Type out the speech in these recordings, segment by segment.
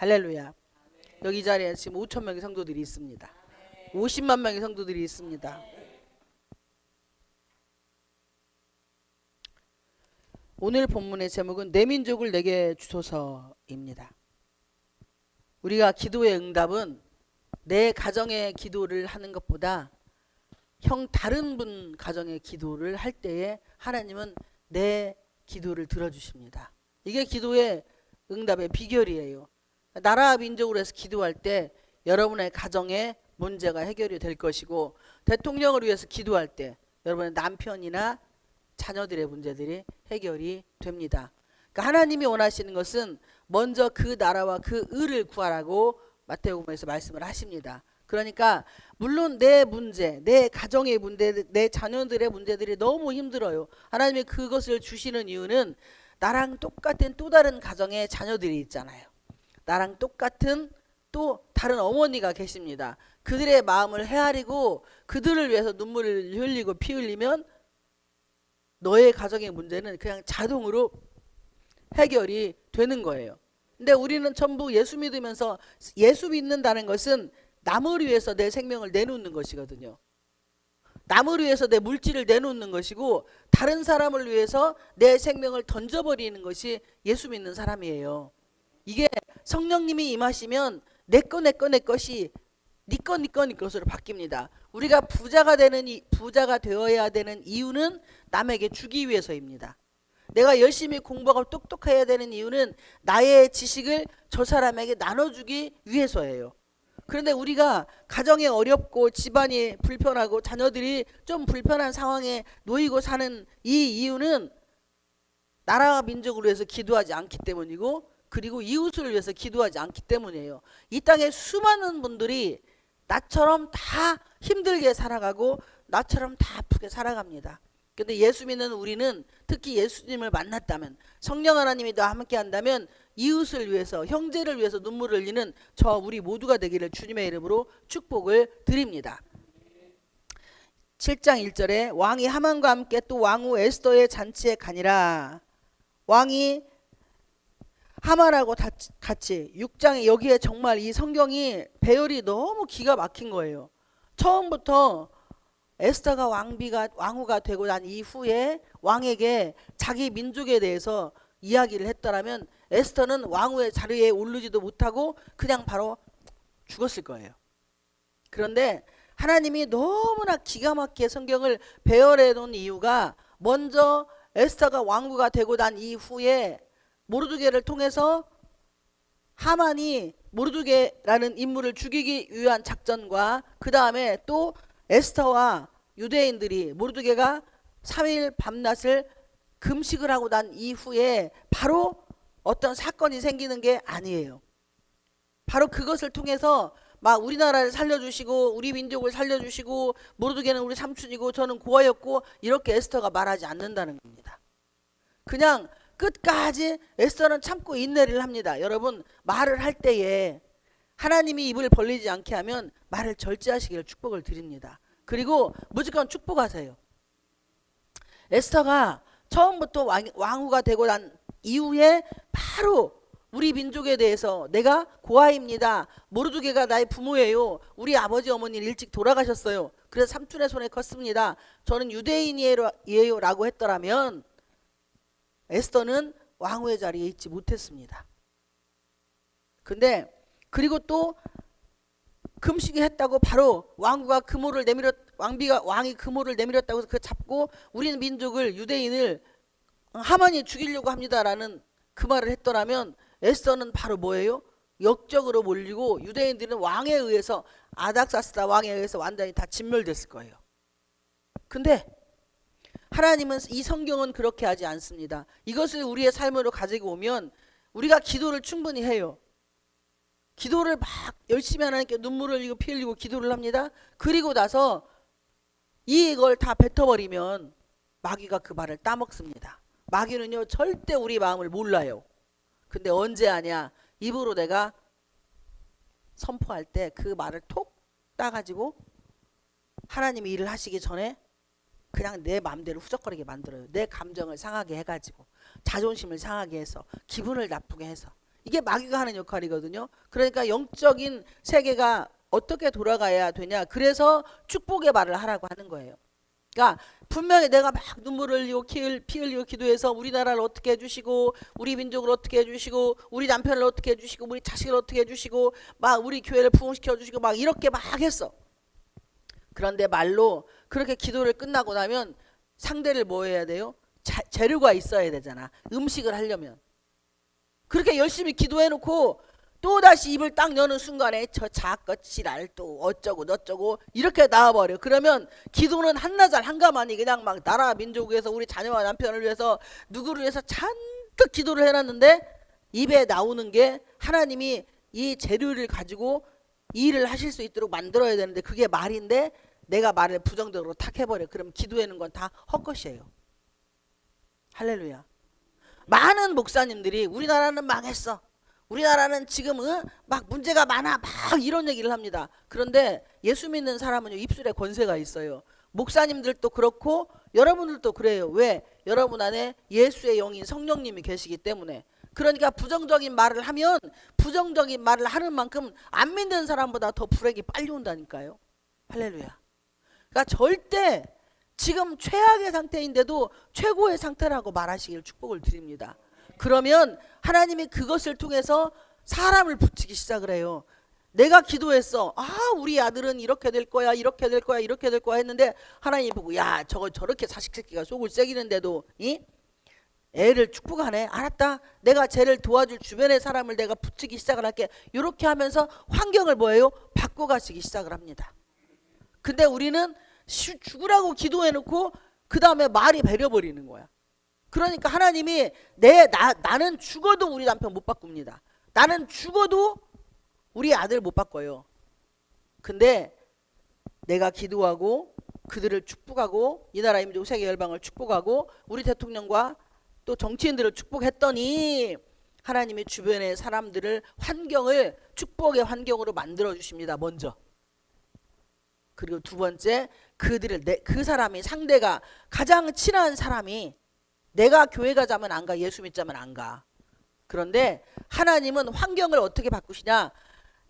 할렐루야. 여기 자리에 지금 5천 명의 성도들이 있습니다. 50만 명의 성도들이 있습니다. 오늘 본문의 제목은 내 민족을 내게 주소서입니다. 우리가 기도의 응답은 내 가정의 기도를 하는 것보다 다른 분 가정의 기도를 할 때에 하나님은 내 기도를 들어주십니다. 이게 기도의 응답의 비결이에요. 나라 민족으로 해서 기도할 때 여러분의 가정의 문제가 해결이 될 것이고, 대통령을 위해서 기도할 때 여러분의 남편이나 자녀들의 문제들이 해결이 됩니다. 그러니까 하나님이 원하시는 것은 먼저 그 나라와 그 의를 구하라고 마태복음에서 말씀을 하십니다. 그러니까 물론 내 문제, 내 가정의 문제, 내 자녀들의 문제들이 너무 힘들어요. 하나님이 그것을 주시는 이유는 나랑 똑같은 또 다른 가정의 자녀들이 있잖아요. 나랑 똑같은 또 다른 어머니가 계십니다. 그들의 마음을 헤아리고 그들을 위해서 눈물을 흘리고 피 흘리면 너의 가정의 문제는 그냥 자동으로 해결이 되는 거예요. 근데 우리는 전부 예수 믿으면서, 예수 믿는다는 것은 남을 위해서 내 생명을 내놓는 것이거든요. 남을 위해서 내 물질을 내놓는 것이고, 다른 사람을 위해서 내 생명을 던져버리는 것이 예수 믿는 사람이에요. 이게 성령님이 임하시면 내 것이 네 것으로 바뀝니다. 우리가 부자가 되어야 되는 이유는 남에게 주기 위해서입니다. 내가 열심히 공부하고 똑똑해야 되는 이유는 나의 지식을 저 사람에게 나눠주기 위해서예요. 그런데 우리가 가정이 어렵고 집안이 불편하고 자녀들이 좀 불편한 상황에 놓이고 사는 이 이유는 나라와 민족을 위해서 기도하지 않기 때문이고, 그리고 이웃을 위해서 기도하지 않기 때문이에요. 이 땅에 수많은 분들이 나처럼 다 힘들게 살아가고 나처럼 다 아프게 살아갑니다. 근데 예수 믿는 우리는, 특히 예수님을 만났다면, 성령 하나님이 나와 함께 한다면 이웃을 위해서, 형제를 위해서 눈물을 흘리는 우리 모두가 되기를 주님의 이름으로 축복을 드립니다. 7장 1절에 왕이 하만과 함께 또 왕후 에스더의 잔치에 가니라. 왕이 하만하고 같이 6장에, 여기에 정말 이 성경이 배열이 너무 기가 막힌 거예요. 처음부터 에스더가 왕후가 되고 난 이후에 왕에게 자기 민족에 대해서 이야기를 했더라면 에스더는 왕후의 자리에 오르지도 못하고 그냥 바로 죽었을 거예요. 그런데 하나님이 너무나 기가 막히게 성경을 배열해 놓은 이유가, 먼저 에스더가 왕후가 되고 난 이후에 모르드게를 통해서 하만이 모르드게라는 인물을 죽이기 위한 작전과, 그 다음에 또 에스더와 유대인들이, 모르드게가 3일 밤낮을 금식을 하고 난 이후에 바로 어떤 사건이 생기는 게 아니에요. 바로 그것을 통해서 막 우리나라를 살려주시고 우리 민족을 살려주시고 모르드게는 우리 삼촌이고 저는 고아였고 이렇게 에스더가 말하지 않는다는 겁니다. 그냥 끝까지 에스더는 참고 인내를 합니다. 여러분, 말을 할 때에 하나님이 입을 벌리지 않게 하면 말을 절제하시기를 축복을 드립니다. 그리고 무조건 축복하세요. 에스더가 처음부터 왕후가 되고 난 이후에 바로 우리 민족에 대해서, 내가 고아입니다. 모르드게가 나의 부모예요. 우리 아버지 어머니는 일찍 돌아가셨어요. 그래서 삼촌의 손에 컸습니다. 저는 유대인이에요 라고 했더라면 에스더는 왕후의 자리에 있지 못했습니다. 근데 그리고 또 금식이 했다고 바로 왕이 금호를 내밀었다고 해서 그 잡고 우리는 민족을, 유대인을 하만이 죽이려고 합니다라는 그 말을 했더라면 에스더는 바로 뭐예요? 역적으로 몰리고 유대인들은 왕에 의해서, 아닥사스다 왕에 의해서 완전히 다 진멸됐을 거예요. 근데 하나님은, 이 성경은 그렇게 하지 않습니다. 이것을 우리의 삶으로 가지고 오면 우리가 기도를 충분히 해요. 기도를 막 열심히 하나님께 눈물을 흘리고 피 흘리고 기도를 합니다. 그리고 나서 이걸 다 뱉어버리면 마귀가 그 말을 따먹습니다. 마귀는요 절대 우리 마음을 몰라요. 근데 언제 하냐? 입으로 내가 선포할 때 그 말을 톡 따가지고 하나님이 일을 하시기 전에 그냥 내 마음대로 후적거리게 만들어요. 내 감정을 상하게 해가지고, 자존심을 상하게 해서, 기분을 나쁘게 해서. 이게 마귀가 하는 역할이거든요. 그러니까 영적인 세계가 어떻게 돌아가야 되냐. 그래서 축복의 말을 하라고 하는 거예요. 그러니까 분명히 내가 막 눈물을 흘리고 피 흘리고 기도해서 우리나라를 어떻게 해주시고 우리 민족을 어떻게 해주시고 우리 남편을 어떻게 해주시고 우리 자식을 어떻게 해주시고 막 우리 교회를 부흥시켜 주시고 막 이렇게 막 했어. 그런데 말로 그렇게 기도를 끝나고 나면 상대를 뭐 해야 돼요? 재료가 있어야 되잖아. 음식을 하려면. 그렇게 열심히 기도해놓고 또다시 입을 딱 여는 순간에 저 작것이랄 또 어쩌고 저쩌고 이렇게 나와버려. 그러면 기도는 한나절 한가마니 그냥 막 나라 민족을 위해서 우리 자녀와 남편을 위해서 누구를 위해서 잔뜩 기도를 해놨는데 입에 나오는 게 하나님이 이 재료를 가지고 이 일을 하실 수 있도록 만들어야 되는데 그게 말인데 내가 말을 부정적으로 탁 해버려. 그럼 기도하는 건 다 헛것이에요. 할렐루야. 많은 목사님들이 우리나라는 망했어. 우리나라는 지금 막 문제가 많아. 막 이런 얘기를 합니다. 그런데 예수 믿는 사람은 입술에 권세가 있어요. 목사님들도 그렇고 여러분들도 그래요. 왜? 여러분 안에 예수의 영인 성령님이 계시기 때문에. 그러니까 부정적인 말을 하면 부정적인 말을 하는 만큼 안 믿는 사람보다 더 불행이 빨리 온다니까요. 할렐루야. 그러니까 절대 지금 최악의 상태인데도 최고의 상태라고 말하시길 축복을 드립니다. 그러면 하나님이 그것을 통해서 사람을 붙이기 시작을 해요. 내가 기도했어. 우리 아들은 이렇게 될 거야 이렇게 될 거야 이렇게 될 거야 했는데 하나님이 보고 야 저거 저렇게 자식 새끼가 속을 새기는데도 애를 축복하네. 알았다. 내가 쟤를 도와줄 주변의 사람을 내가 붙이기 시작을 할게. 이렇게 하면서 환경을 뭐예요? 바꿔가시기 시작을 합니다. 근데 우리는 죽으라고 기도해놓고 그 다음에 말이 배려버리는 거야. 그러니까 하나님이 나는 죽어도 우리 남편 못 바꿉니다. 나는 죽어도 우리 아들 못 바꿔요. 근데 내가 기도하고 그들을 축복하고 이 나라 민족 세계 열방을 축복하고 우리 대통령과 또 정치인들을 축복했더니 하나님이 주변의 사람들을 환경을 축복의 환경으로 만들어 주십니다. 먼저. 그리고 두 번째 그 사람이 상대가 가장 친한 사람이 내가 교회 가자면 안 가. 예수 믿자면 안 가. 그런데 하나님은 환경을 어떻게 바꾸시냐.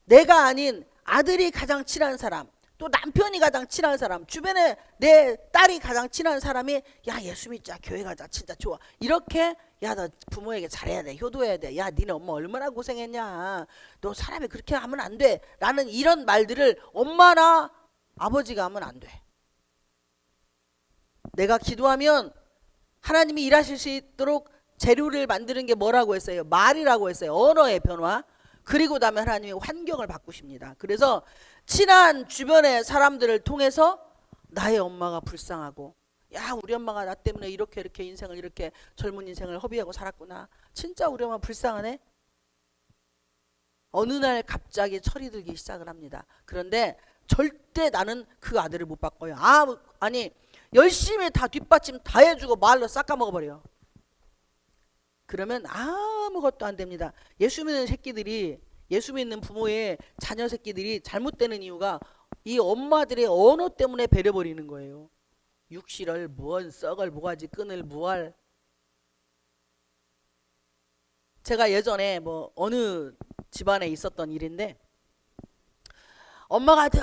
내가 아닌 아들이 가장 친한 사람 또 남편이 가장 친한 사람 주변에 내 딸이 가장 친한 사람이 야 예수 믿자 교회 가자 진짜 좋아 이렇게 야 너 부모에게 잘해야 돼 효도해야 돼 야 니네 엄마 얼마나 고생했냐 너 사람이 그렇게 하면 안 돼 라는 이런 말들을 엄마나 아버지가 하면 안 돼. 내가 기도하면 하나님이 일하실 수 있도록 재료를 만드는 게 뭐라고 했어요? 말이라고 했어요. 언어의 변화. 그리고 다음에 하나님이 환경을 바꾸십니다. 그래서 친한 주변의 사람들을 통해서 나의 엄마가 불쌍하고 야 우리 엄마가 나 때문에 이렇게 인생을 이렇게 젊은 인생을 허비하고 살았구나. 진짜 우리 엄마 불쌍하네. 어느 날 갑자기 철이 들기 시작을 합니다. 그런데 절대 나는 그 아들을 못 바꿔요. 아니 열심히 다 뒷받침 다 해주고 말로 싹까먹어버려. 그러면 아무것도 안 됩니다. 예수 믿는 새끼들이 예수 믿는 부모의 자녀 새끼들이 잘못되는 이유가 이 엄마들의 언어 때문에 배려버리는 거예요. 육실을 무언 썩을 모가지 끈을 무할. 제가 예전에 뭐 어느 집안에 있었던 일인데 엄마가 늘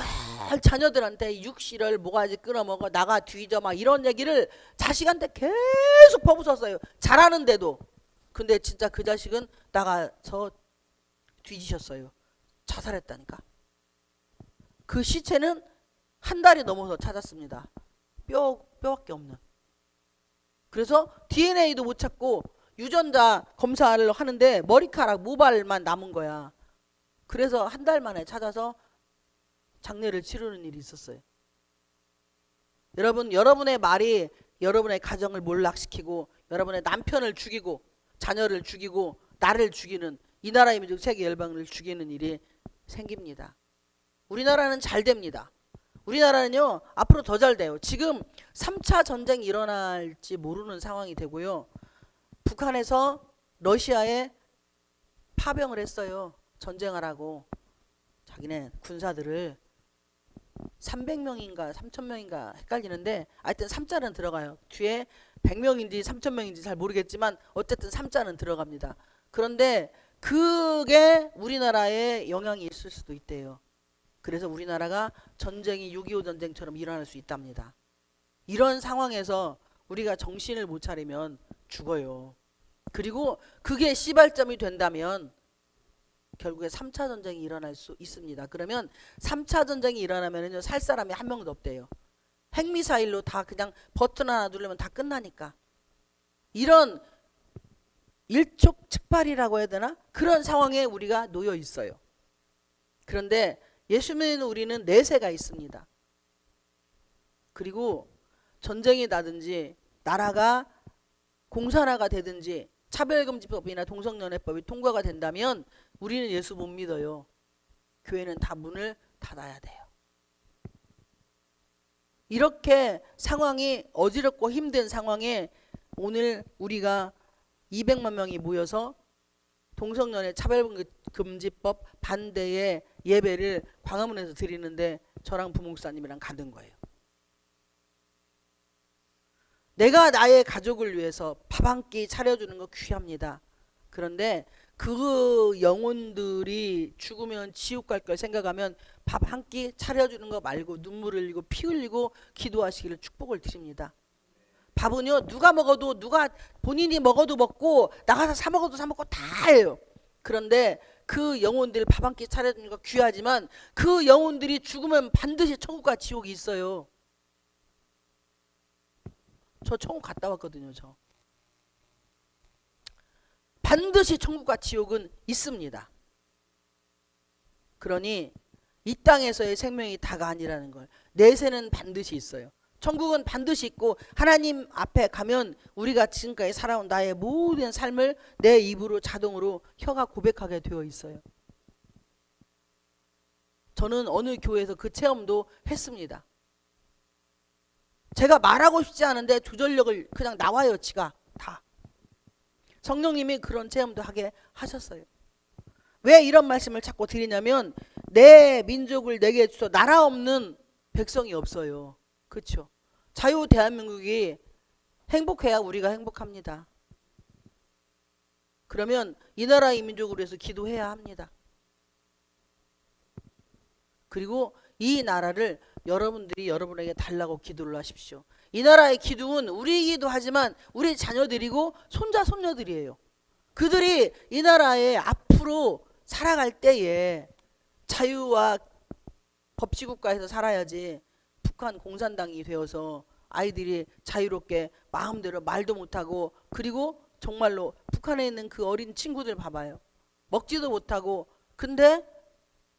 자녀들한테 육실을 모가지 끊어먹어 나가 뒤져 막 이런 얘기를 자식한테 계속 퍼붓었어요. 잘하는데도. 근데 진짜 그 자식은 나가서 뒤지셨어요. 자살했다니까. 그 시체는 한 달이 넘어서 찾았습니다. 뼈밖에 없는. 그래서 DNA도 못 찾고 유전자 검사를 하는데 머리카락 모발만 남은 거야. 그래서 한 달 만에 찾아서 장례를 치르는 일이 있었어요. 여러분의 말이 여러분의 가정을 몰락시키고 여러분의 남편을 죽이고 자녀를 죽이고 나를 죽이는 이 나라의 민족 세계 열방을 죽이는 일이 생깁니다. 우리나라는 잘 됩니다. 우리나라는요 앞으로 더 잘 돼요. 지금 3차 전쟁이 일어날지 모르는 상황이 되고요. 북한에서 러시아에 파병을 했어요. 전쟁하라고. 자기네 군사들을 300명인가 3000명인가 헷갈리는데 하여튼 3자는 들어가요. 뒤에 100명인지 3000명인지 잘 모르겠지만 어쨌든 3자는 들어갑니다. 그런데 그게 우리나라에 영향이 있을 수도 있대요. 그래서 우리나라가 전쟁이 6.25 전쟁처럼 일어날 수 있답니다. 이런 상황에서 우리가 정신을 못 차리면 죽어요. 그리고 그게 시발점이 된다면 결국에 3차 전쟁이 일어날 수 있습니다. 그러면 3차 전쟁이 일어나면요, 살 사람이 한 명도 없대요. 핵미사일로 다 그냥 버튼 하나 누르면 다 끝나니까. 이런 일촉즉발이라고 해야 되나? 그런 상황에 우리가 놓여 있어요. 그런데 예수 믿는 우리는 내세가 있습니다. 그리고 전쟁이 나든지 나라가 공산화가 되든지 차별금지법이나 동성연애법이 통과가 된다면 우리는 예수 못 믿어요. 교회는 다 문을 닫아야 돼요. 이렇게 상황이 어지럽고 힘든 상황에 오늘 우리가 200만 명이 모여서 동성연애 차별금지법 반대의 예배를 광화문에서 드리는데 저랑 부목사님이랑 가는 거예요. 내가 나의 가족을 위해서 밥 한 끼 차려주는 거 귀합니다. 그런데 그 영혼들이 죽으면 지옥 갈 걸 생각하면 밥 한 끼 차려주는 거 말고 눈물 흘리고 피 흘리고 기도하시기를 축복을 드립니다. 밥은요, 누가 먹어도, 누가 본인이 먹어도 먹고 나가서 사 먹어도 사 먹고 다 해요. 그런데 그 영혼들 밥 한 끼 차려주는 거 귀하지만 그 영혼들이 죽으면 반드시 천국과 지옥이 있어요. 저 천국 갔다 왔거든요. 저 반드시 천국과 지옥은 있습니다. 그러니 이 땅에서의 생명이 다가 아니라는 걸, 내세는 반드시 있어요. 천국은 반드시 있고 하나님 앞에 가면 우리가 지금까지 살아온 나의 모든 삶을 내 입으로 자동으로 혀가 고백하게 되어 있어요. 저는 어느 교회에서 그 체험도 했습니다. 제가 말하고 싶지 않은데 조절력을 그냥 나와요. 지가 다. 성령님이 그런 체험도 하게 하셨어요. 왜 이런 말씀을 자꾸 드리냐면 내 민족을 내게 주소. 나라 없는 백성이 없어요. 그렇죠? 자유 대한민국이 행복해야 우리가 행복합니다. 그러면 이 나라 이 민족을 위해서 기도해야 합니다. 그리고 이 나라를 여러분들이 여러분에게 달라고 기도를 하십시오. 이 나라의 기둥은 우리이기도 하지만 우리 자녀들이고 손자 손녀들이에요. 그들이 이 나라에 앞으로 살아갈 때에 자유와 법치국가에서 살아야지 북한 공산당이 되어서 아이들이 자유롭게 마음대로 말도 못하고, 그리고 정말로 북한에 있는 그 어린 친구들 봐봐요. 먹지도 못하고, 근데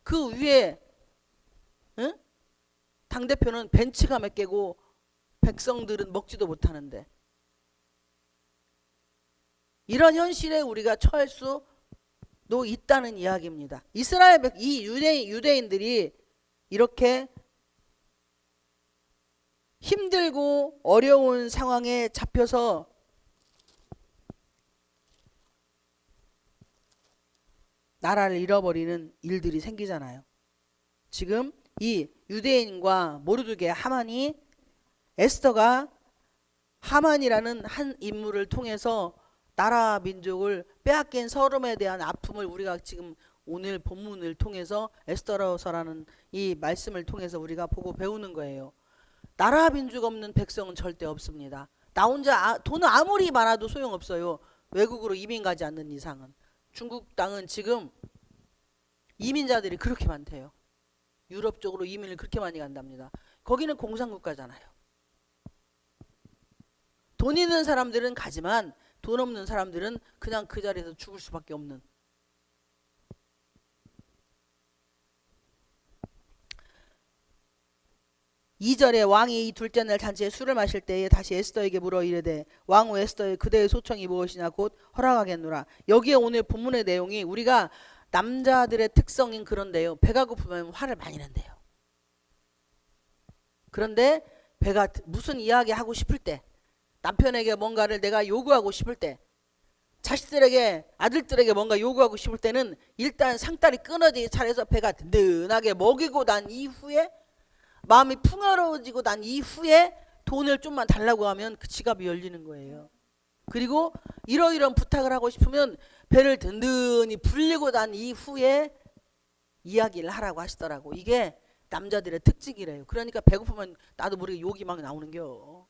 그 위에 응? 당대표는 벤츠가 몇 개고 백성들은 먹지도 못하는데, 이런 현실에 우리가 처할 수도 있다는 이야기입니다. 이스라엘 이 유대인들이 이렇게 힘들고 어려운 상황에 잡혀서 나라를 잃어버리는 일들이 생기잖아요. 지금 이 유대인과 모르드게 하만이, 에스더가 하만이라는 한 인물을 통해서 나라 민족을 빼앗긴 서름에 대한 아픔을 우리가 지금 오늘 본문을 통해서 에스더서라는 이 말씀을 통해서 우리가 보고 배우는 거예요. 나라 민족 없는 백성은 절대 없습니다. 나 혼자 돈은 아무리 많아도 소용없어요. 외국으로 이민 가지 않는 이상은. 중국 땅은 지금 이민자들이 그렇게 많대요. 유럽 쪽으로 이민을 그렇게 많이 간답니다. 거기는 공산국가잖아요. 돈 있는 사람들은 가지만 돈 없는 사람들은 그냥 그 자리에서 죽을 수밖에 없는. 2절에 왕이 이 둘째 날 잔치에 술을 마실 때에 다시 에스더에게 물어 이르되 왕후 에스더의 그대의 소청이 무엇이냐 곧 허락하겠노라. 여기에 오늘 본문의 내용이 우리가 남자들의 특성인 그런데요, 배가 고프면 화를 많이 낸대요. 그런데 배가 무슨 이야기 하고 싶을 때, 남편에게 뭔가를 내가 요구하고 싶을 때, 자식들에게 아들들에게 뭔가 요구하고 싶을 때는 일단 상다리 끊어지기 차려서 배가 든든하게 먹이고 난 이후에, 마음이 풍요로워지고 난 이후에 돈을 좀만 달라고 하면 그 지갑이 열리는 거예요. 그리고 이러이러한 부탁을 하고 싶으면 배를 든든히 불리고 난 이후에 이야기를 하라고 하시더라고. 이게 남자들의 특징이래요. 그러니까 배고프면 나도 모르게 욕이 막 나오는겨.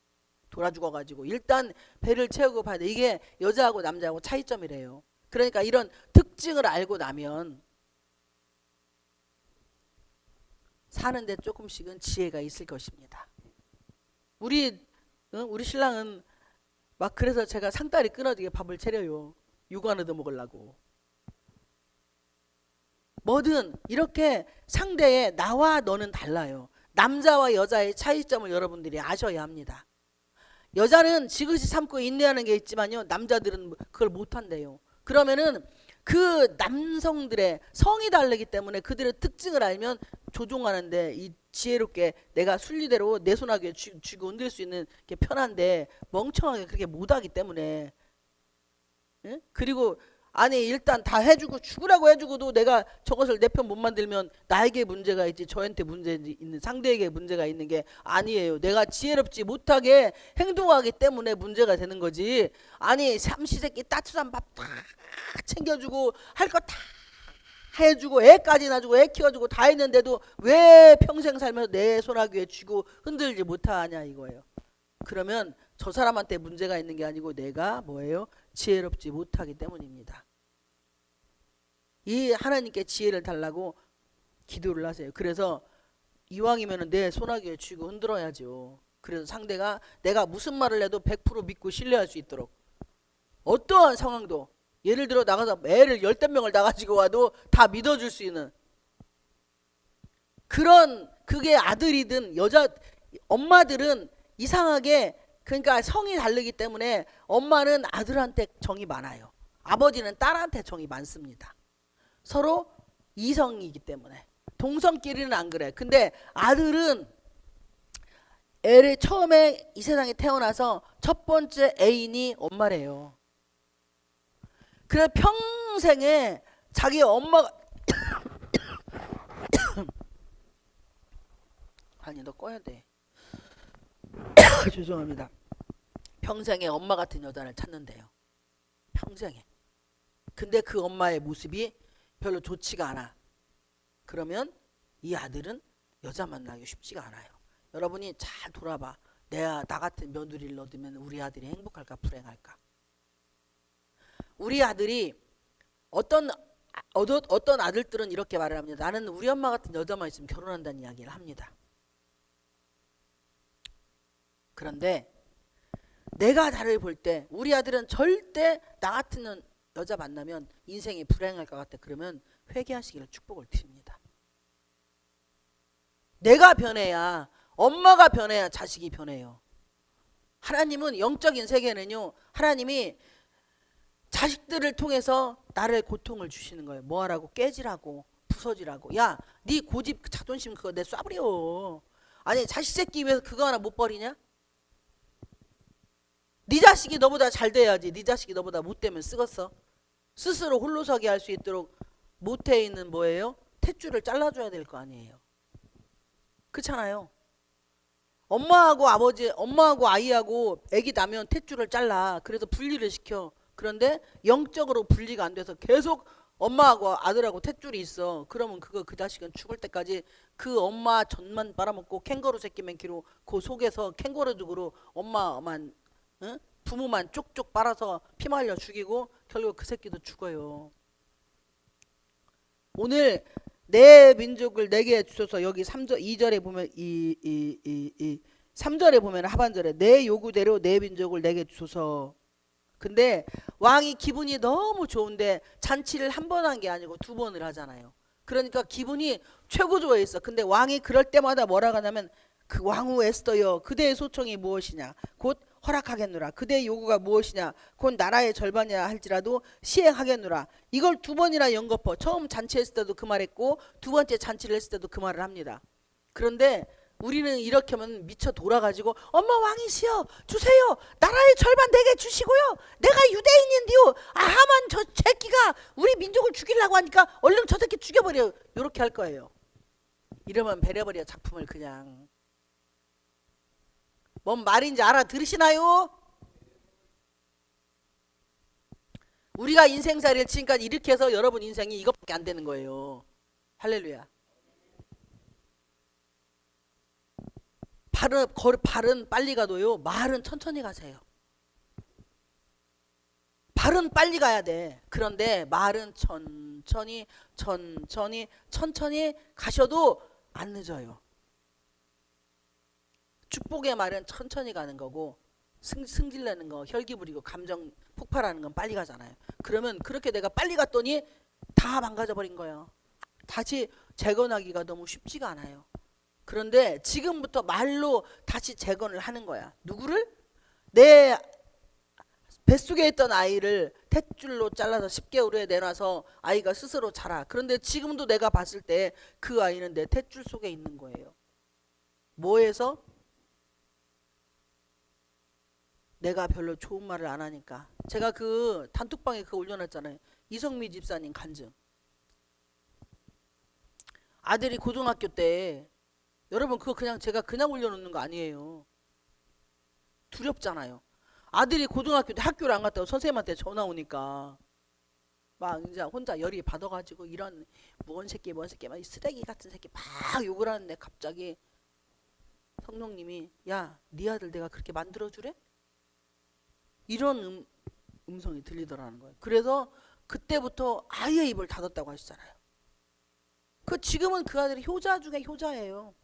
돌아 죽어가지고 일단 배를 채우고 봐야 돼. 이게 여자하고 남자하고 차이점이래요. 그러니까 이런 특징을 알고 나면 사는데 조금씩은 지혜가 있을 것입니다. 우리 신랑은 막 그래서 제가 상다리 끊어지게 밥을 차려요. 육아 얻어 먹으려고. 뭐든 이렇게 상대의 나와 너는 달라요. 남자와 여자의 차이점을 여러분들이 아셔야 합니다. 여자는 지그시 참고 인내하는 게 있지만요, 남자들은 그걸 못한대요. 그러면은 그 남성들의 성이 다르기 때문에 그들의 특징을 알면 조종하는데 이 지혜롭게 내가 순리대로 내 손아귀에 쥐고 흔들 수 있는 게 편한데 멍청하게 그렇게 못하기 때문에. 예? 그리고 아니 일단 다 해주고 죽으라고 해주고도 내가 저것을 내 편 못 만들면 나에게 문제가 있지 저한테 문제 있는 상대에게 문제가 있는 게 아니에요. 내가 지혜롭지 못하게 행동하기 때문에 문제가 되는 거지. 아니 삼시세끼 따뜻한 밥 다 챙겨주고 할 거 다 해주고 애까지 낳아주고 애 키워주고 다 했는데도 왜 평생 살면서 내 손아귀에 쥐고 흔들지 못하냐 이거예요. 그러면 저 사람한테 문제가 있는 게 아니고 내가 뭐예요? 지혜롭지 못하기 때문입니다. 이 하나님께 지혜를 달라고 기도를 하세요. 그래서 이왕이면 내 손아귀에 쥐고 흔들어야죠. 그래서 상대가 내가 무슨 말을 해도 100% 믿고 신뢰할 수 있도록 어떠한 상황도 예를 들어 나가서 애를 10명을 나가지고 와도 다 믿어줄 수 있는 그런 그게 아들이든 여자 엄마들은 이상하게 그러니까 성이 다르기 때문에 엄마는 아들한테 정이 많아요. 아버지는 딸한테 정이 많습니다. 서로 이성이기 때문에. 동성끼리는 안 그래. 근데 아들은 애를 처음에 이 세상에 태어나서 첫 번째 애인이 엄마래요. 그래 평생에 자기 엄마가 아니 너 꺼야 돼. 죄송합니다. 평생에 엄마 같은 여자를 찾는데요. 평생에. 근데 그 엄마의 모습이 별로 좋지가 않아. 그러면 이 아들은 여자 만나기 쉽지가 않아요. 여러분이 잘 돌아봐. 나 같은 며느리를 얻으면 우리 아들이 행복할까 불행할까? 우리 아들이 어떤 아들들은 이렇게 말을 합니다. 나는 우리 엄마 같은 여자만 있으면 결혼한다는 이야기를 합니다. 그런데 내가 나를 볼 때 우리 아들은 절대 나 같은 여자 만나면 인생이 불행할 것 같아. 그러면 회개하시기를 축복을 드립니다. 내가 변해야 엄마가 변해야 자식이 변해요. 하나님은 영적인 세계는요, 하나님이 자식들을 통해서 나를 고통을 주시는 거예요. 뭐하라고? 깨지라고 부서지라고. 야, 네 고집 자존심 그거 내 쏴버려. 아니 자식 새끼 위해서 그거 하나 못 버리냐? 네 자식이 너보다 잘 돼야지. 네 자식이 너보다 못되면 쓰겄어. 스스로 홀로서기 할 수 있도록 못해 있는 뭐예요? 탯줄을 잘라줘야 될 거 아니에요. 그렇잖아요. 엄마하고 아버지, 엄마하고 아이하고 애기 나면 탯줄을 잘라. 그래서 분리를 시켜. 그런데 영적으로 분리가 안 돼서 계속 엄마하고 아들하고 탯줄이 있어. 그러면 그 자식은 죽을 때까지 그 엄마 젖만 빨아먹고 캥거루 새끼 맨키로 그 속에서 캥거루족으로 엄마만 부모만 쪽쪽 빨아서 피 말려 죽이고 결국 그 새끼도 죽어요. 오늘 내 민족을 내게 주소서. 여기 3절 2절에 보면 이 3절에 보면 하반절에 내 요구대로 내 민족을 내게 주소서. 근데 왕이 기분이 너무 좋은데 잔치를 한 번 한 게 아니고 2번을 하잖아요. 그러니까 기분이 최고 좋아 있어. 근데 왕이 그럴 때마다 뭐라고 하냐면 그 왕후 에스더여 그대의 소청이 무엇이냐 곧 허락하겠노라. 그대의 요구가 무엇이냐 곧 나라의 절반이라 할지라도 시행하겠노라. 이걸 2번이나 연거푸. 처음 잔치했을 때도 그 말했고 2번째 잔치를 했을 때도 그 말을 합니다. 그런데 우리는 이렇게 하면 미쳐 돌아가지고 엄마 왕이시여 주세요. 나라의 절반 내게 주시고요. 내가 유대인인데요. 하만 저 새끼가 우리 민족을 죽이려고 하니까 얼른 저 새끼 죽여버려. 이렇게 할 거예요. 이러면 베려버려 작품을 그냥. 뭔 말인지 알아들으시나요? 우리가 인생살이를 지금까지 이렇게 해서 여러분 인생이 이것밖에 안 되는 거예요. 할렐루야. 발은 빨리 가도요, 말은 천천히 가세요. 발은 빨리 가야 돼. 그런데 말은 천천히 가셔도 안 늦어요. 축복의 말은 천천히 가는 거고, 승질내는 거, 혈기 부리고 감정 폭발하는 건 빨리 가잖아요. 그러면 그렇게 내가 빨리 갔더니 다 망가져 버린 거예요. 다시 재건하기가 너무 쉽지가 않아요. 그런데 지금부터 말로 다시 재건을 하는 거야. 누구를? 내 뱃속에 있던 아이를 탯줄로 잘라서 10개월 후에 내놔서 아이가 스스로 자라. 그런데 지금도 내가 봤을 때 그 아이는 내 탯줄 속에 있는 거예요. 뭐해서? 내가 별로 좋은 말을 안 하니까. 제가 그 단톡방에 그거 올려놨잖아요. 이성미 집사님 간증. 아들이 고등학교 때, 여러분 그거 그냥 제가 그냥 올려놓는 거 아니에요. 두렵잖아요. 아들이 고등학교 때 학교를 안 갔다고 선생님한테 전화 오니까 막 이제 혼자 열이 받아가지고 이런 뭔 새끼 막 쓰레기 같은 새끼 막 욕을 하는데 갑자기 성령님이 야, 네 아들 내가 그렇게 만들어주래? 이런 음성이 들리더라는 거예요. 그래서 그때부터 아예 입을 닫았다고 하시잖아요. 지금은 그 아들이 효자 중에 효자예요.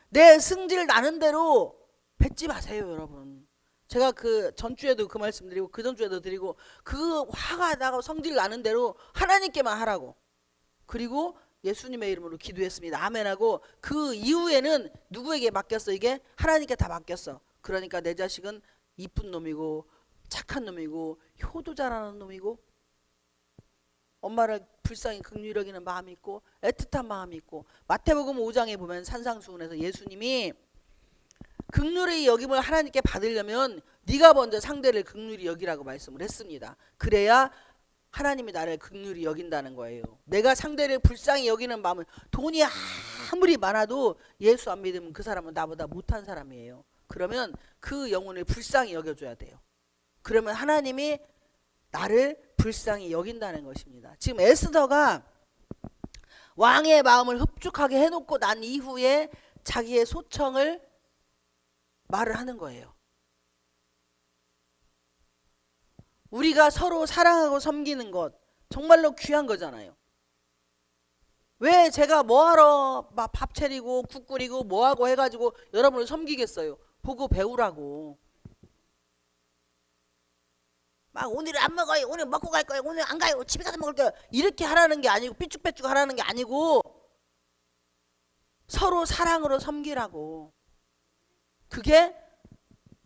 내 승질 나는 대로 뱉지 마세요, 여러분. 제가 그 전주에도 그 말씀 드리고 그 전주에도 드리고, 그 화가 나고 성질 나는 대로 하나님께만 하라고. 그리고 예수님의 이름으로 기도했습니다. 아멘하고, 그 이후에는 누구에게 맡겼어? 이게 하나님께 다 맡겼어. 그러니까 내 자식은 이쁜 놈이고 착한 놈이고 효도 잘하는 놈이고 엄마를 불쌍히 긍휼히 여기는 마음이 있고 애틋한 마음이 있고, 마태복음 5장에 보면 산상수훈에서 예수님이 긍휼히 여김을 하나님께 받으려면 네가 먼저 상대를 긍휼히 여기라고 말씀을 했습니다. 그래야 하나님이 나를 긍휼히 여긴다는 거예요. 내가 상대를 불쌍히 여기는 마음은, 돈이 아무리 많아도 예수 안 믿으면 그 사람은 나보다 못한 사람이에요. 그러면 그 영혼을 불쌍히 여겨줘야 돼요. 그러면 하나님이 나를 불쌍히 여긴다는 것입니다. 지금 에스더가 왕의 마음을 흡족하게 해놓고 난 이후에 자기의 소청을 말을 하는 거예요. 우리가 서로 사랑하고 섬기는 것 정말로 귀한 거잖아요. 왜 제가 뭐하러 막 밥 차리고 국 끓이고 뭐하고 해가지고 여러분을 섬기겠어요? 보고 배우라고. 막 오늘 안 먹어요, 오늘 먹고 갈 거예요, 오늘 안 가요, 집에 가서 먹을 거예요, 이렇게 하라는 게 아니고, 삐죽빼죽 하라는 게 아니고 서로 사랑으로 섬기라고. 그게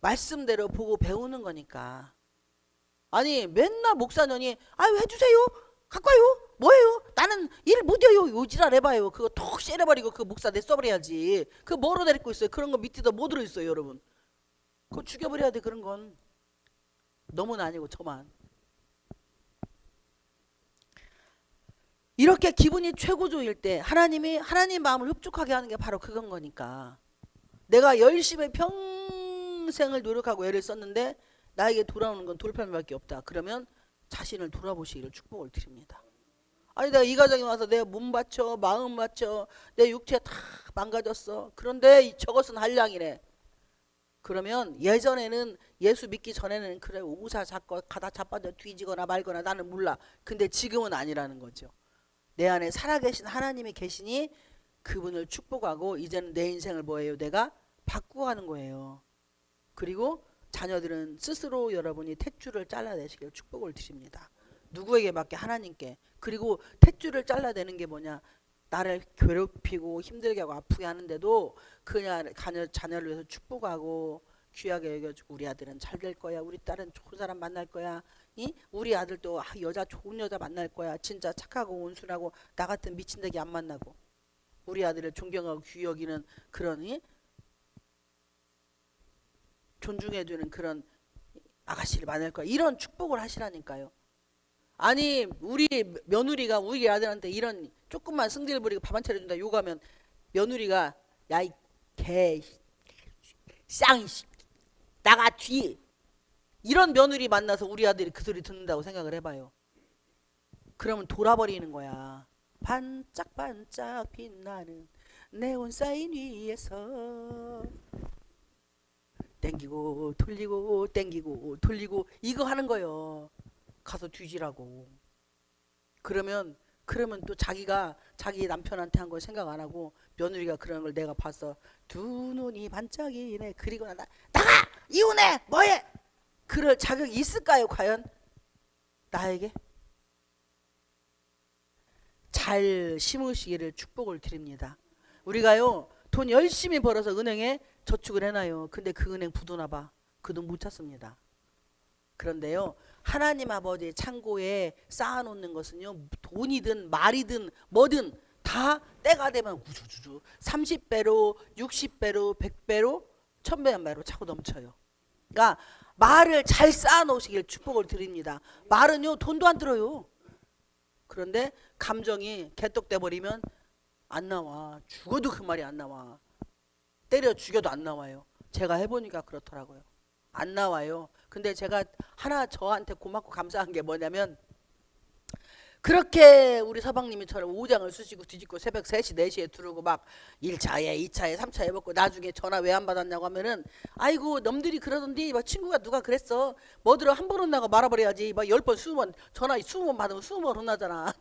말씀대로 보고 배우는 거니까. 아니 맨날 목사년이 아유 해주세요, 갖고 와요, 뭐예요, 나는 일 못해요, 요지랄 해봐요. 그거 톡 쎄려버리고 그 목사 내써버려야지. 그거 뭐로 데리고 있어요? 그런 거 밑에다 뭐 들어있어요 여러분? 그거 죽여버려야 돼. 그런 건 너무는 아니고 저만. 이렇게 기분이 최고조일 때 하나님이 하나님 마음을 흡족하게 하는 게 바로 그건 거니까. 내가 열심히 평생을 노력하고 애를 썼는데 나에게 돌아오는 건 돌팔매밖에 없다. 그러면 자신을 돌아보시기를 축복을 드립니다. 아니 내가 이 가정에 와서 내 몸 바쳐 마음 바쳐 내 육체 다 망가졌어. 그런데 저것은 한량이래. 그러면 예전에는 예수 믿기 전에는 그래 오사 잡고 가다 자빠져 뒤지거나 말거나 나는 몰라. 근데 지금은 아니라는 거죠. 내 안에 살아계신 하나님이 계시니 그분을 축복하고 이제는 내 인생을 뭐예요? 내가 바꾸어가는 거예요. 그리고 자녀들은 스스로 여러분이 탯줄을 잘라내시길 축복을 드립니다. 누구에게 맡게? 하나님께. 그리고 탯줄을 잘라내는 게 뭐냐? 나를 괴롭히고 힘들게 하고 아프게 하는데도 그냥 자녀를 위해서 축복하고 귀하게 여겨주고, 우리 아들은 잘 될 거야, 우리 딸은 좋은 사람 만날 거야, 우리 아들도 여자 좋은 여자 만날 거야, 진짜 착하고 온순하고 나 같은 미친데기 안 만나고, 우리 아들을 존경하고 귀히 여기는 그런 존중해주는 그런 아가씨를 만날 거야. 이런 축복을 하시라니까요. 아니 우리 며느리가 우리 아들한테 이런 조금만 승질 부리고 밥 안 차려준다 욕하면 며느리가 야 이 개 쌍 나가 뒤 이런 며느리 만나서 우리 아들이 그 소리 듣는다고 생각을 해봐요. 그러면 돌아버리는 거야. 반짝반짝 빛나는 네온 사인 위에서 땡기고 돌리고 땡기고 돌리고 이거 하는 거예요. 가서 뒤지라고. 그러면 또 자기가 자기 남편한테 한 걸 생각 안 하고 며느리가 그러는 걸 내가 봤어. 두 눈이 반짝이네. 그리고 나가 이혼해 뭐해. 그럴 자격이 있을까요 과연 나에게? 잘 심으시기를 축복을 드립니다. 우리가요 돈 열심히 벌어서 은행에 저축을 해놔요. 근데 그 은행 부도나 봐. 그 돈 못 찾습니다. 그런데요 하나님 아버지의 창고에 쌓아놓는 것은요 돈이든 말이든 뭐든 다 때가 되면 우주주주 30배로 60배로 100배로 1000배로 차고 넘쳐요. 그러니까 말을 잘 쌓아놓으시길 축복을 드립니다. 말은요 돈도 안 들어요. 그런데 감정이 개떡돼 버리면 안 나와. 죽어도 그 말이 안 나와. 때려 죽여도 안 나와요. 제가 해보니까 그렇더라고요. 안 나와요. 근데 제가 하나 저한테 고맙고 감사한 게 뭐냐면 그렇게 우리 서방님이처럼 오장을 쓰시고 뒤집고 새벽 3시 4시에 들어오고 막 1차에 2차에 3차에 해먹고 나중에 전화 왜 안 받았냐고 하면은 아이고 넘들이 그러던디 막 친구가 누가 그랬어 뭐들어 한 번 혼나고 말아버려야지 막 10번 20번 전화 20번 받으면 20번 혼나잖아.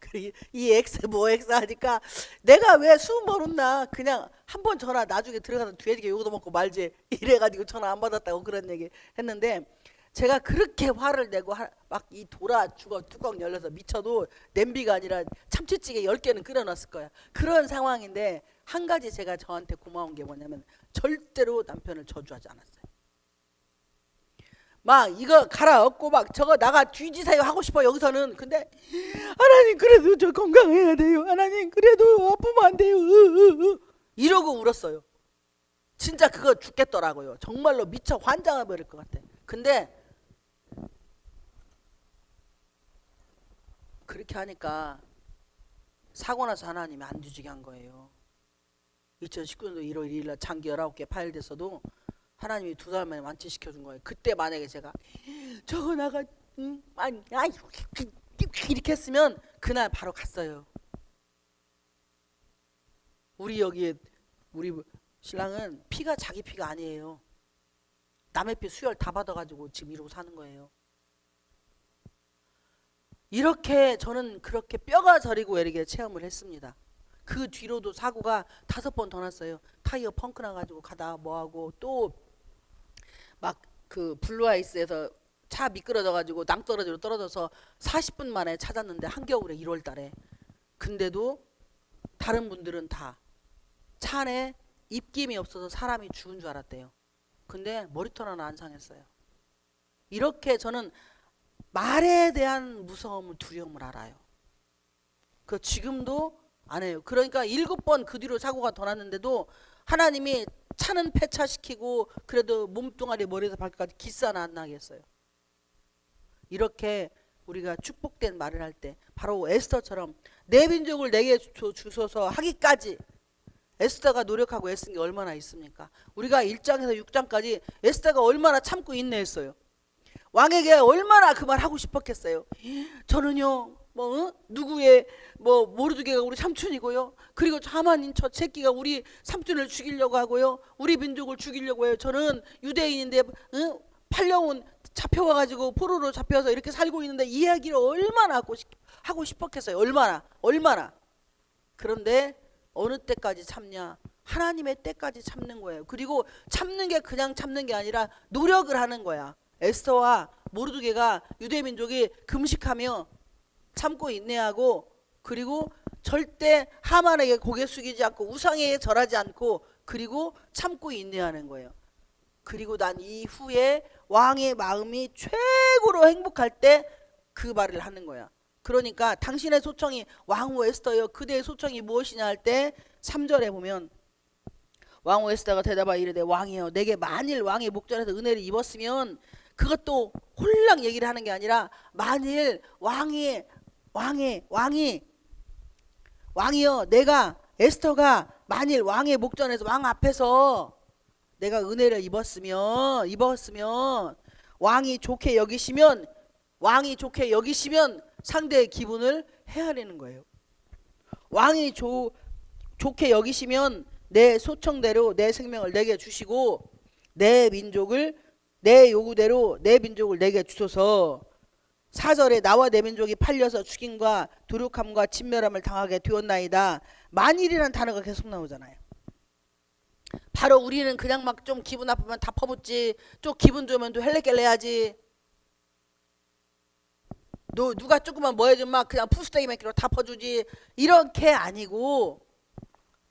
이 X 뭐 X 하니까 내가 왜 20번 혼나 그냥 한 번 전화 나중에 들어가서 뒤에게 욕도 먹고 말지 이래가지고 전화 안 받았다고 그런 얘기 했는데 제가 그렇게 화를 내고 막 이 돌아 죽어 뚜껑 열려서 미쳐도 냄비가 아니라 참치찌개 10개는 끓여놨을 거야. 그런 상황인데 한 가지 제가 저한테 고마운 게 뭐냐면 절대로 남편을 저주하지 않았어요. 막 이거 갈아엎고 막 저거 나가 뒤지세요 하고 싶어 여기서는. 근데 하나님 그래도 저 건강해야 돼요. 하나님 그래도 아프면 안 돼요. 이러고 울었어요. 진짜 그거 죽겠더라고요. 정말로 미쳐 환장해 버릴 것 같아. 근데 그렇게 하니까 사고 나서 하나님이 안 뒤지게 한 거예요. 2019년도 1월 1일날 장기 19개 파열됐어도 하나님이 2달 만에 완치시켜 준 거예요. 그때 만약에 제가 저거 나가 아니 이렇게 했으면 그날 바로 갔어요. 우리 여기에 우리 신랑은 피가 자기 피가 아니에요. 남의 피 수혈 다 받아가지고 지금 이러고 사는 거예요. 이렇게 저는 그렇게 뼈가 저리고 이렇게 체험을 했습니다. 그 뒤로도 사고가 5번 더 났어요. 타이어 펑크 나가지고 가다 뭐하고 또 막 그 블루아이스에서 차 미끄러져가지고 낭떠러지로 떨어져서 40분 만에 찾았는데 한겨울에 1월 달에. 근데도 다른 분들은 다 차 안에 입김이 없어서 사람이 죽은 줄 알았대요. 근데 머리털 하나 안 상했어요. 이렇게 저는 말에 대한 무서움을 두려움을 알아요. 그 지금도 안 해요. 그러니까 7번 그 뒤로 사고가 더 났는데도 하나님이 차는 폐차시키고 그래도 몸뚱아리 머리에서 발끝까지 기스 하나 안 나게 했어요. 이렇게 우리가 축복된 말을 할 때 바로 에스더처럼 내 민족을 내게 주소서 하기까지 에스더가 노력하고 애쓴 게 얼마나 있습니까? 우리가 1장에서 6장까지 에스더가 얼마나 참고 인내했어요. 왕에게 얼마나 그 말 하고 싶었겠어요. 저는요 누구의 모르드게가 우리 삼촌이고요. 그리고 하만인 저 새끼가 우리 삼촌을 죽이려고 하고요. 우리 민족을 죽이려고 해요. 저는 유대인인데 팔려온 잡혀와가지고 포로로 잡혀서 이렇게 살고 있는데 이 이야기를 얼마나 하고 싶었겠어요. 얼마나. 그런데 어느 때까지 참냐? 하나님의 때까지 참는 거예요. 그리고 참는 게 그냥 참는 게 아니라 노력을 하는 거야. 에스더와 모르드게가 유대민족이 금식하며 참고 인내하고 그리고 절대 하만에게 고개 숙이지 않고 우상에게 절하지 않고 그리고 참고 인내하는 거예요. 그리고 난 이후에 왕의 마음이 최고로 행복할 때 그 말을 하는 거야. 그러니까 당신의 소청이 왕후 에스더여 그대의 소청이 무엇이냐 할 때 3절에 보면 왕후 에스더가 대답하여 이르되 왕이여 내게 만일 왕의 목전에서 은혜를 입었으면 그것도 홀랑 얘기를 하는 게 아니라 만일 왕이여 내가 에스더가 만일 왕의 목전에서 왕 앞에서 내가 은혜를 입었으면 왕이 좋게 여기시면 상대의 기분을 헤아리는 거예요. 왕이 좋게 여기시면 내 소청대로 내 생명을 내게 주시고 내 요구대로 내 민족을 내게 주소서. 4절에 나와 내 민족이 팔려서 죽임과 도륙함과 진멸함을 당하게 되었나이다. 만일이라는 단어가 계속 나오잖아요. 바로 우리는 그냥 막 좀 기분 나쁘면 다 퍼붓지, 좀 기분 좋으면 또 헬레켈레 해야지, 누가 조금만 뭐 해주면 막 그냥 푸스테기 몇 킬로 다 퍼주지, 이렇게 아니고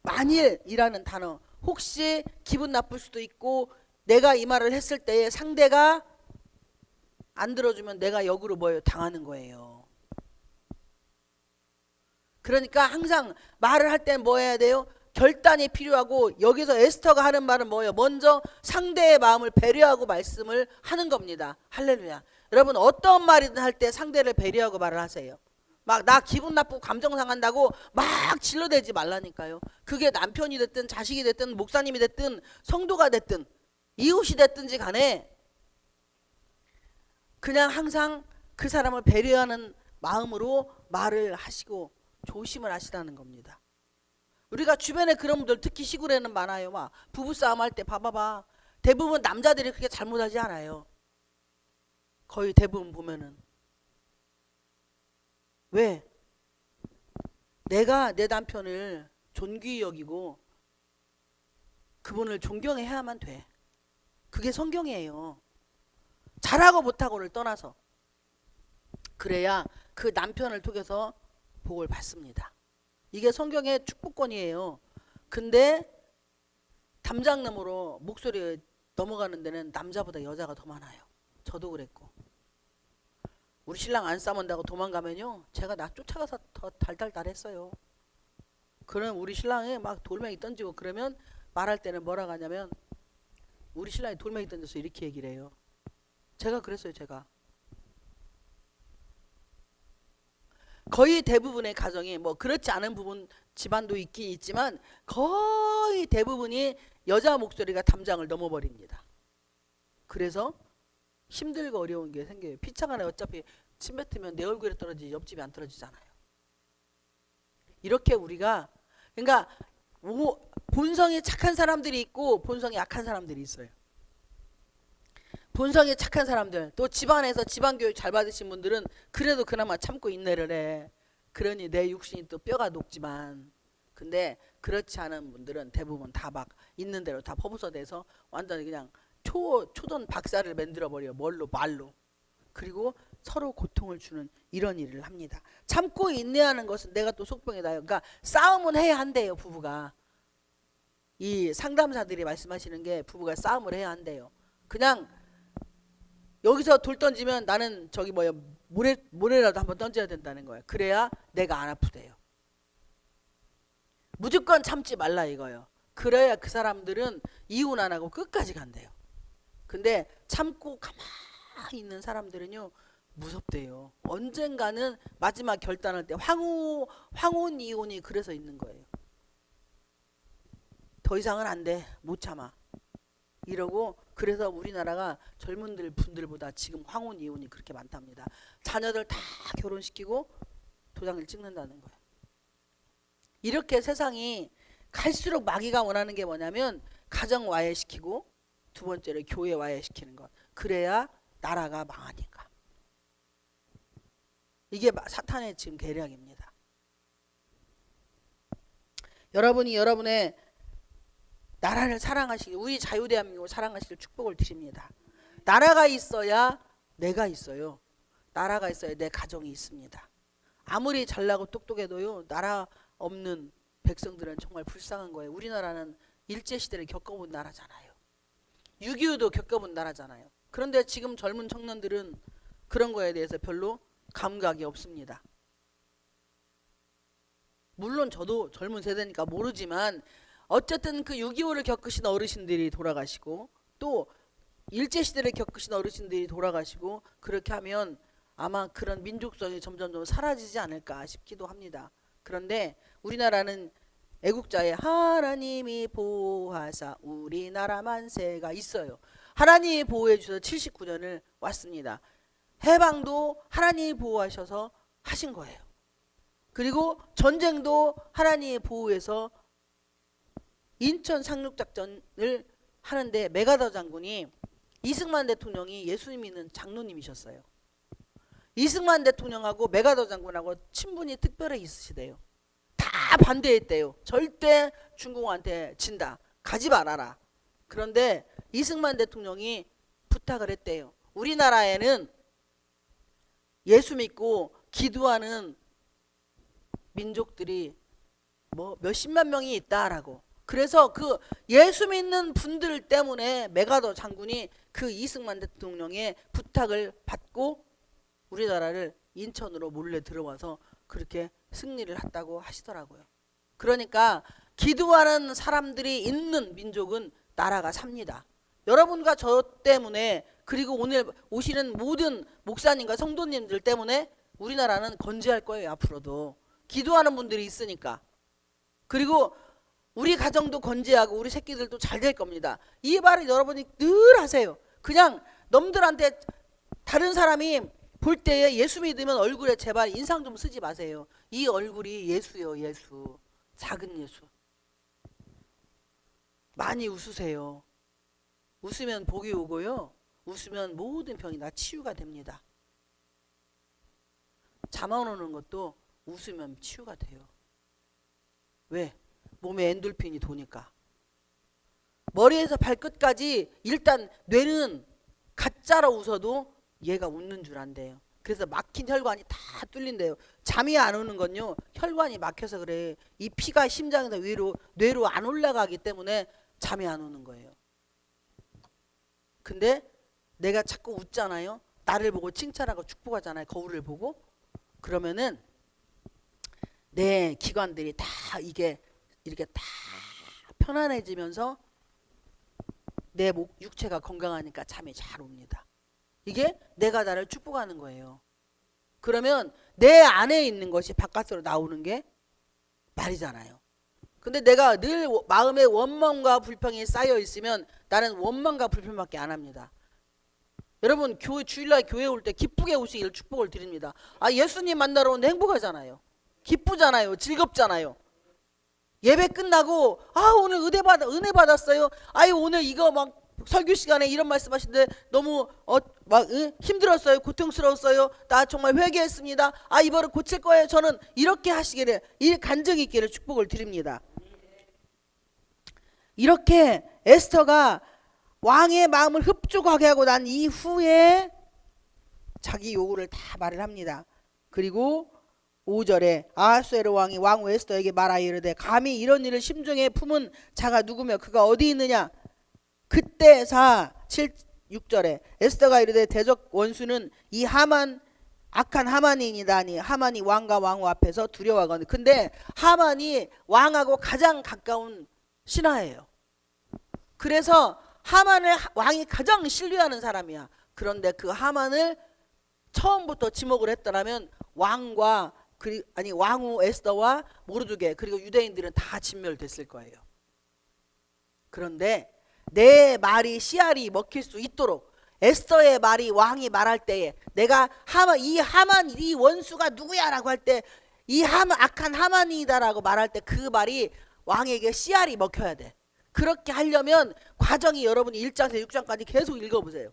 만일이라는 단어, 혹시 기분 나쁠 수도 있고 내가 이 말을 했을 때에 상대가 안 들어주면 내가 역으로 뭐예요? 당하는 거예요. 그러니까 항상 말을 할 때는 뭐 해야 돼요? 결단이 필요하고, 여기서 에스터가 하는 말은 뭐예요? 먼저 상대의 마음을 배려하고 말씀을 하는 겁니다. 할렐루야. 여러분, 어떤 말이든 할 때 상대를 배려하고 말을 하세요. 막 나 기분 나쁘고 감정 상한다고 막 질러대지 말라니까요. 그게 남편이 됐든 자식이 됐든 목사님이 됐든 성도가 됐든 이웃이 됐든지 간에 그냥 항상 그 사람을 배려하는 마음으로 말을 하시고 조심을 하시라는 겁니다. 우리가 주변에 그런 분들, 특히 시골에는 많아요. 막 부부싸움 할 때 봐봐봐, 대부분 남자들이 그렇게 잘못하지 않아요. 거의 대부분 보면은. 왜? 내가 내 남편을 존귀히 여기고 그분을 존경해야만 돼. 그게 성경이에요. 잘하고 못하고를 떠나서. 그래야 그 남편을 통해서 복을 받습니다. 이게 성경의 축복권이에요. 근데 담장놈으로 목소리 넘어가는 데는 남자보다 여자가 더 많아요. 저도 그랬고. 우리 신랑 안 싸문다고 도망가면요, 제가 나 쫓아가서 더 달달달했어요. 그럼 우리 신랑이 막 돌멩이 던지고 그러면 말할 때는 뭐라고 하냐면, 우리 신랑이 돌멩이 던져서 이렇게 얘기를 해요. 제가 그랬어요. 제가 거의 대부분의 가정이, 뭐 그렇지 않은 부분 집안도 있긴 있지만 거의 대부분이 여자 목소리가 담장을 넘어버립니다. 그래서 힘들고 어려운 게 생겨요. 피차간에 어차피 침 뱉으면 내 얼굴에 떨어지지 옆집이 안 떨어지잖아요. 이렇게 우리가, 그러니까 본성이 착한 사람들이 있고 본성이 약한 사람들이 있어요. 본성이 착한 사람들, 또 집안에서 집안교육 잘 받으신 분들은 그래도 그나마 참고 인내를 해. 그러니 내 육신이 또 뼈가 녹지만, 근데 그렇지 않은 분들은 대부분 다 막 있는 대로 다 퍼부서대서 완전히 그냥 초던 박사를 만들어버려요. 말로. 그리고 서로 고통을 주는 이런 일을 합니다. 참고 인내하는 것은 내가 또 속병이다. 그러니까 싸움은 해야 한대요. 부부가, 이 상담사들이 말씀하시는 게 부부가 싸움을 해야 한대요. 그냥 여기서 돌 던지면 나는 저기 모래라도 한번 던져야 된다는 거예요. 그래야 내가 안 아프대요. 무조건 참지 말라 이거예요. 그래야 그 사람들은 이혼 안 하고 끝까지 간대요. 근데 참고 가만히 있는 사람들은요, 무섭대요. 언젠가는 마지막 결단할 때 황혼 이혼이 그래서 있는 거예요. 더 이상은 안 돼, 못 참아 이러고. 그래서 우리나라가 젊은 분들보다 지금 황혼 이혼이 그렇게 많답니다. 자녀들 다 결혼시키고 도장을 찍는다는 거예요. 이렇게 세상이 갈수록 마귀가 원하는 게 뭐냐면 가정 와해시키고, 두 번째로 교회 와해시키는 것. 그래야 나라가 망하니까. 이게 사탄의 지금 계략입니다. 여러분이 여러분의 나라를 사랑하시길, 우리 자유대한민국을 사랑하시길 축복을 드립니다. 나라가 있어야 내가 있어요. 나라가 있어야 내 가정이 있습니다. 아무리 잘나고 똑똑해도요, 나라 없는 백성들은 정말 불쌍한 거예요. 우리나라는 일제시대를 겪어본 나라잖아요. 6.25도 겪어본 나라잖아요. 그런데 지금 젊은 청년들은 그런 거에 대해서 별로 감각이 없습니다. 물론 저도 젊은 세대니까 모르지만 어쨌든 그 6.25를 겪으신 어르신들이 돌아가시고 또 일제시대를 겪으신 어르신들이 돌아가시고, 그렇게 하면 아마 그런 민족성이 점점 좀 사라지지 않을까 싶기도 합니다. 그런데 우리나라는 애국자에 하나님이 보호하사 우리나라 만세가 있어요. 하나님이 보호해 주셔서 79년을 왔습니다. 해방도 하나님이 보호하셔서 하신 거예요. 그리고 전쟁도 하나님이 보호해서 인천 상륙작전을 하는데 메가더 장군이 이승만 대통령이 예수님 믿는 장로님이셨어요. 이승만 대통령하고 메가더 장군하고 친분이 특별히 있으시대요. 다 반대했대요. 절대 중공한테 진다. 가지 말아라. 그런데 이승만 대통령이 부탁을 했대요. 우리나라에는 예수 믿고 기도하는 민족들이 뭐 몇십만 명이 있다라고. 그래서 그 예수 믿는 분들 때문에 메가더 장군이 그 이승만 대통령의 부탁을 받고 우리나라를 인천으로 몰래 들어와서 그렇게 승리를 했다고 하시더라고요. 그러니까 기도하는 사람들이 있는 민족은 나라가 삽니다. 여러분과 저 때문에, 그리고 오늘 오시는 모든 목사님과 성도님들 때문에 우리나라는 건재할 거예요. 앞으로도 기도하는 분들이 있으니까. 그리고 우리 가정도 건재하고 우리 새끼들도 잘 될 겁니다. 이 말을 여러분이 늘 하세요. 그냥 놈들한테, 다른 사람이 볼 때에 예수 믿으면 얼굴에 제발 인상 좀 쓰지 마세요. 이 얼굴이 예수요. 예수. 작은 예수. 많이 웃으세요. 웃으면 복이 오고요. 웃으면 모든 병이 다 치유가 됩니다. 잠 안 오는 것도 웃으면 치유가 돼요. 왜? 몸에 엔돌핀이 도니까. 머리에서 발끝까지 일단 뇌는 가짜로 웃어도 얘가 웃는 줄 안대요. 그래서 막힌 혈관이 다 뚫린대요. 잠이 안 오는 건요, 혈관이 막혀서 그래. 이 피가 심장에서 뇌로 안 올라가기 때문에 잠이 안 오는 거예요. 근데 내가 자꾸 웃잖아요. 나를 보고 칭찬하고 축복하잖아요. 거울을 보고. 그러면은 내 기관들이 다 이게 이렇게 다 편안해지면서 내 육체가 건강하니까 잠이 잘 옵니다. 이게 내가 나를 축복하는 거예요. 그러면 내 안에 있는 것이 바깥으로 나오는 게 말이잖아요. 근데 내가 늘 마음에 원망과 불평이 쌓여 있으면 나는 원망과 불평밖에 안 합니다. 여러분, 주일날 교회 올 때 기쁘게 오시기를 축복을 드립니다. 예수님 만나러 오는데 행복하잖아요. 기쁘잖아요. 즐겁잖아요. 예배 끝나고 오늘 은혜 받았어요. 오늘 이거 막 설교 시간에 이런 말씀하시는데 너무 힘들었어요. 고통스러웠어요. 나 정말 회개했습니다. 이번에 고칠 거예요. 저는 이렇게 하시기를, 이 간증이 있기를 축복을 드립니다. 이렇게 에스더가 왕의 마음을 흡족하게 하고 난 이후에 자기 요구를 다 말을 합니다. 그리고 5절에 아하수에로 왕이 왕후 에스더에게 말하여 이르되 감히 이런 일을 심중에 품은 자가 누구며 그가 어디 있느냐. 그때 6절에 에스더가 이르되 대적 원수는 이 하만 악한 하만이니다니. 하만이 왕과 왕후 앞에서 두려워하거든. 근데 하만이 왕하고 가장 가까운 신하예요. 그래서 하만을 왕이 가장 신뢰하는 사람이야. 그런데 그 하만을 처음부터 지목을 했더라면 왕후 에스더와 모르드게 그리고 유대인들은 다 진멸됐을 거예요. 그런데 내 말이 씨알이 먹힐 수 있도록 에스더의 말이 왕이 말할 때에 내가 이 원수가 누구야라고 할 때 이 악한 하만이다라고 말할 때 그 말이 왕에게 씨알이 먹혀야 돼. 그렇게 하려면 과정이 여러분이 1장에서 6장까지 계속 읽어보세요.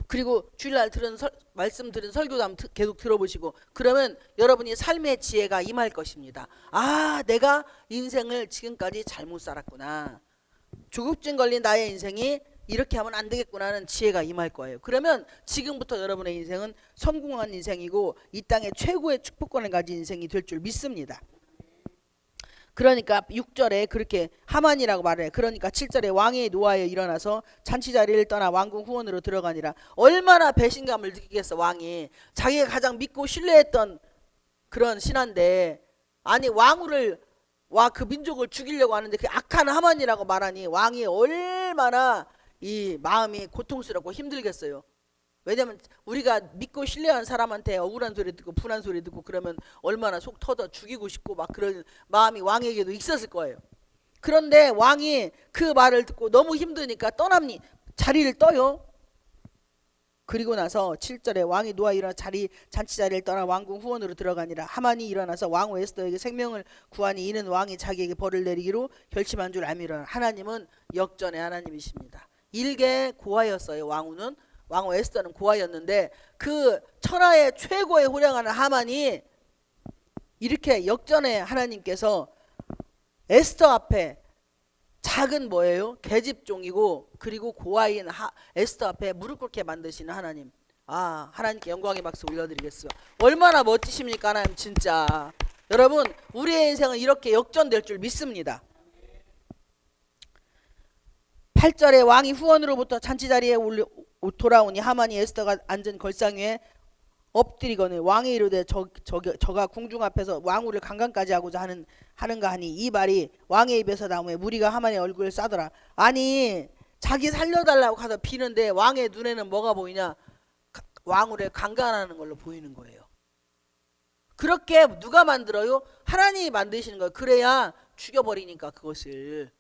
그리고 주일날 말씀 들은 설교도 계속 들어보시고, 그러면 여러분이 삶의 지혜가 임할 것입니다. 내가 인생을 지금까지 잘못 살았구나. 조급증 걸린 나의 인생이 이렇게 하면 안 되겠구나는 지혜가 임할 거예요. 그러면 지금부터 여러분의 인생은 성공한 인생이고 이 땅의 최고의 축복권을 가진 인생이 될 줄 믿습니다. 그러니까 6절에 그렇게 하만이라고 말해. 그러니까 7절에 왕이 노하여 일어나서 잔치자리를 떠나 왕궁 후원으로 들어가니라. 얼마나 배신감을 느끼겠어. 왕이 자기가 가장 믿고 신뢰했던 그런 신하인데, 왕후를 그 민족을 죽이려고 하는데 그 악한 하만이라고 말하니 왕이 얼마나 이 마음이 고통스럽고 힘들겠어요. 왜냐면 우리가 믿고 신뢰한 사람한테 억울한 소리 듣고 분한 소리 듣고 그러면 얼마나 속 터져 죽이고 싶고 막 그런 마음이 왕에게도 있었을 거예요. 그런데 왕이 그 말을 듣고 너무 힘드니까 자리를 떠요. 그리고 나서 7절에 왕이 누워 일어나 잔치 자리를 떠나 왕궁 후원으로 들어가니라. 하만이 일어나서 왕후 에스더에게 생명을 구하니 이는 왕이 자기에게 벌을 내리기로 결심한 줄 알미라. 하나님은 역전의 하나님이십니다. 일개 고아였어요. 왕후 에스더는 고아였는데 그 천하의 최고의 호령하는 하만이 이렇게 역전의 하나님께서 에스더 앞에 작은 뭐예요? 계집종이고 그리고 고아인 에스더 앞에 무릎 꿇게 만드시는 하나님. 하나님께 영광의 박수 올려드리겠어요. 얼마나 멋지십니까 하나님 진짜. 여러분 우리의 인생은 이렇게 역전될 줄 믿습니다. 8절에 왕이 후원으로부터 잔치자리에 돌아오니 하만이 에스더가 앉은 걸상 위에 엎드리거늘 왕이 이르되 저가 궁중 앞에서 왕후를 강간까지 하고자 하는가 하니 이 말이 왕의 입에서 나오매 무리가 하만의 얼굴을 싸더라. 아니 자기 살려달라고 가서 비는데 왕의 눈에는 뭐가 보이냐? 왕후를 강간하는 걸로 보이는 거예요. 그렇게 누가 만들어요? 하나님이 만드시는 거예요. 그래야 죽여버리니까 그것을.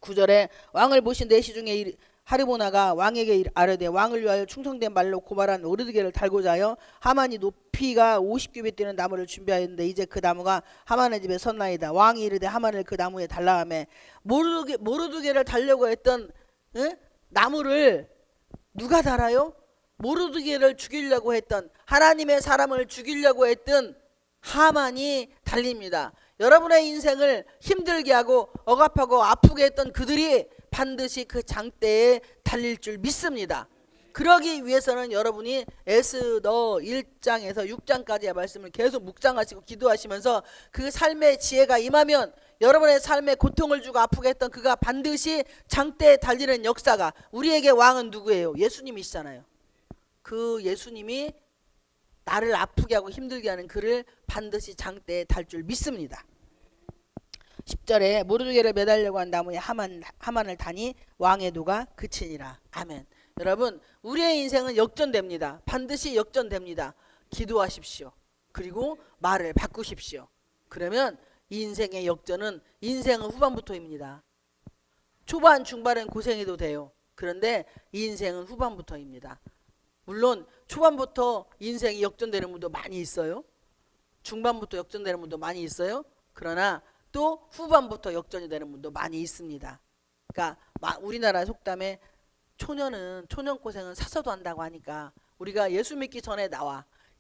9절에 왕을 보신 내시 중에 하르보나가 왕에게 아뢰되 왕을 위하여 충성된 말로 고발한 오르드게를 달고자 하여 하만이 높이가 50규빗 되는 나무를 준비하였는데 이제 그 나무가 하만의 집에 섰나이다. 왕이 이르되 하만을 그 나무에 달라 하매 모르드게를 달려고 했던 나무를 누가 달아요? 모르드게를 죽이려고 했던 하나님의 사람을 죽이려고 했던 하만이 달립니다. 여러분의 인생을 힘들게 하고 억압하고 아프게 했던 그들이 반드시 그 장대에 달릴 줄 믿습니다. 그러기 위해서는 여러분이 에스더 1장에서 6장까지의 말씀을 계속 묵상하시고 기도하시면서 그 삶의 지혜가 임하면 여러분의 삶에 고통을 주고 아프게 했던 그가 반드시 장대에 달리는 역사가. 우리에게 왕은 누구예요? 예수님이시잖아요. 그 예수님이 나를 아프게 하고 힘들게 하는 그를 반드시 장대에 달 줄 믿습니다. 10절에 모르드게를 매달려고 한 나무에 하만을 다니 왕의 도가 그치니라. 아멘. 여러분 우리의 인생은 역전됩니다. 반드시 역전됩니다. 기도하십시오. 그리고 말을 바꾸십시오. 그러면 이 인생의 역전은 인생은 후반부터입니다. 초반 중반은 고생해도 돼요. 그런데 이 인생은 후반부터입니다. 물론 초반부터 인생이 역전되는 분도 많이 있어요. 중반부터 역전되는 분도 많이 있어요. 그러나 또 후반부터 역전이 되는 분도 많이 있습니다. 그러니까 우리나라 속담에 초년 고생은 사서도 한다고 하니까 우리가 예수 믿기 전에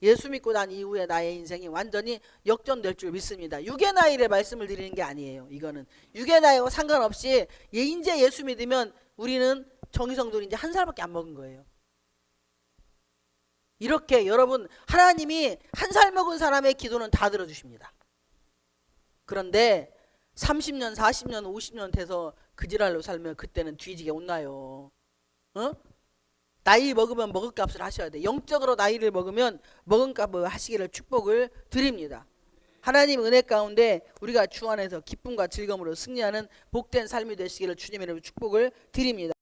예수 믿고 난 이후에 나의 인생이 완전히 역전될 줄 믿습니다. 육의 나이를 말씀을 드리는 게 아니에요. 이거는 육의 나이와 상관없이 이제 예수 믿으면 우리는 정의성들이 이제 1살밖에 안 먹은 거예요. 이렇게 여러분 하나님이 1살 먹은 사람의 기도는 다 들어주십니다. 그런데 30년 40년 50년 돼서 그 지랄로 살면 그때는 뒤지게 혼나요. 나이 먹으면 먹을값을 하셔야 돼. 영적으로 나이를 먹으면 먹은값을 하시기를 축복을 드립니다. 하나님 은혜 가운데 우리가 주 안에서 기쁨과 즐거움으로 승리하는 복된 삶이 되시기를 주님의 이름으로 축복을 드립니다.